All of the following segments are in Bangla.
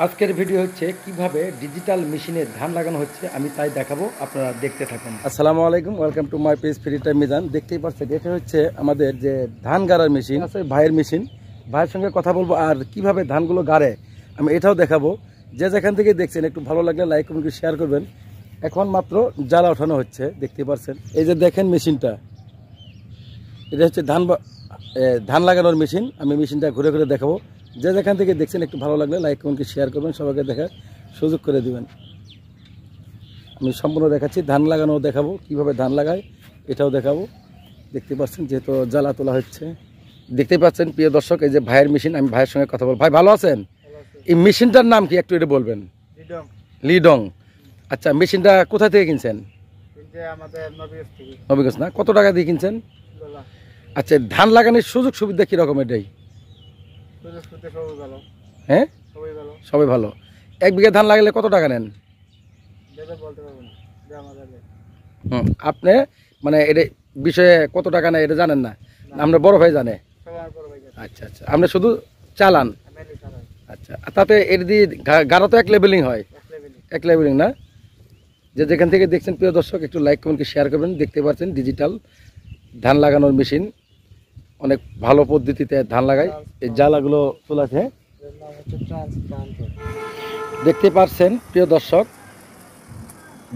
আজকের ভিডিও হচ্ছে কিভাবে ডিজিটাল মেশিনে ধান লাগানো হচ্ছে আমি তাই দেখাবো, আপনারা দেখতে থাকুন। আসসালামু আলাইকুম, welcome to my page free time Mizan. দেখতেই পাচ্ছেন এটা হচ্ছে আমাদের যে ধান গাড়ার মেশিন আছে, ভাইয়ের মেশিন। ভাইয়ের সঙ্গে কথা বলবো আর কিভাবে ধানগুলো গাড়ে আমি এটাও দেখাবো। যে যেখান থেকে দেখছেন একটু ভালো লাগলে লাইক কমেন্ট শেয়ার করবেন। এখন মাত্র জ্বালা ওঠানো হচ্ছে, দেখতে পাচ্ছেন। এই যে দেখেন মেশিনটা, এটা হচ্ছে ধান লাগানোর মেশিন। আমি মেশিনটা ঘুরে ঘুরে দেখাবো। যে যেখান থেকে দেখছেন একটু ভালো লাগলে লাইক কমেন্ট শেয়ার করবেন, সবাইকে দেখার সুযোগ করে দিবেন। আমি সম্পূর্ণ দেখাচ্ছি, ধান লাগানো দেখাবো, কিভাবে ধান লাগায় এটাও দেখাবো। দেখতে পাচ্ছেন যেহেতু জ্বালা তোলা হচ্ছে, দেখতে পাচ্ছেন প্রিয় দর্শক। এই যে ভাইয়ের মেশিন, আমি ভাইয়ের সঙ্গে কথা বলবো। ভাই ভালো আছেন? এই মেশিনটার নাম কি একটু এটা বলবেন? লিডং। আচ্ছা, মেশিনটা কোথা থেকে কিনছেন? নবীগঞ্জ না? কত টাকা দিয়ে কিনছেন? আচ্ছা, ধান লাগানোর সুযোগ সুবিধা কিরকম এটাই? হ্যাঁ, সবাই ভালো। এক বিঘা ধান লাগালে কত টাকা নেন? আপনি মানে এটা বিষয়ে কত টাকা নেয় এটা জানেন না? আমরা বড় ভাই জানে। আচ্ছা আচ্ছা, আপনি শুধু চালান। আচ্ছা, তাতে এর দিয়ে গাড়া তো এক লেভেলিং হয়, এক লেভেলিং না? যে যেখান থেকে দেখছেন প্রিয় দর্শক একটু লাইক কমেন্ট শেয়ার করবেন। দেখতে পাচ্ছেন ডিজিটাল ধান লাগানোর মেশিন, অনেক ভালো পদ্ধতিতে ধান লাগায়। এই জ্বালাগুলো তোলাছে, দেখতে পাচ্ছেন প্রিয় দর্শক।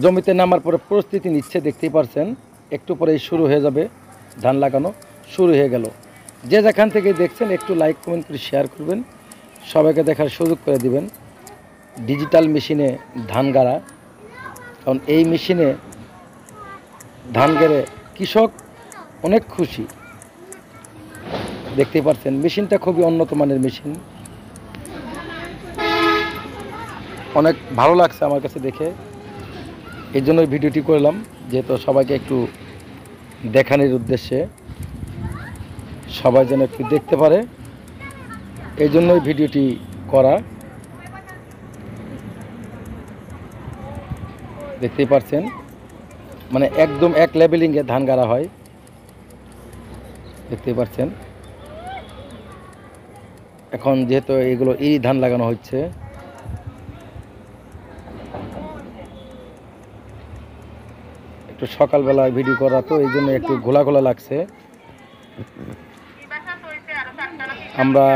জমিতে নামার পরে প্রস্তুতি নিচ্ছে, দেখতেই পাচ্ছেন। একটু পরেই শুরু হয়ে যাবে, ধান লাগানো শুরু হয়ে গেল। যে যেখান থেকে দেখছেন একটু লাইক কমেন্ট করে শেয়ার করবেন, সবাইকে দেখার সুযোগ করে দিবেন। ডিজিটাল মেশিনে ধান গাড়া, কারণ এই মেশিনে ধান গেড়ে কৃষক অনেক খুশি। দেখতেই পাচ্ছেন মেশিনটা খুবই উন্নত মানের মেশিন, অনেক ভালো লাগছে আমার কাছে দেখে। এই জন্যই ভিডিওটি করলাম, যেহেতু সবাইকে একটু দেখানোর উদ্দেশ্যে, সবাই যেন একটু দেখতে পারে, এই জন্যই ভিডিওটি করা। দেখতেই পাচ্ছেন মানে একদম এক লেভেলিংয়ে ধান গাড়া হয়, দেখতেই পাচ্ছেন। এখন যেহেতু এগুলো এই ধান লাগানো হচ্ছে, একটু সকালবেলা ভিডিও করা তো এই জন্য একটু ঘোলা ঘোলা লাগছে। আমরা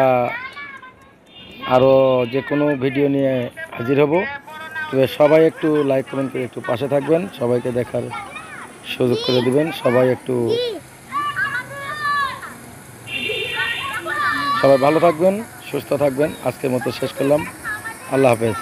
আরও যে কোনো ভিডিও নিয়ে হাজির হব, তবে সবাই একটু লাইক কমেন্ট করে একটু পাশে থাকবেন, সবাইকে দেখার সুযোগ করে দিবেন। সবাই ভালো থাকবেন, সুস্থ থাকবেন। আজকের মতো শেষ করলাম, আল্লাহ হাফেজ।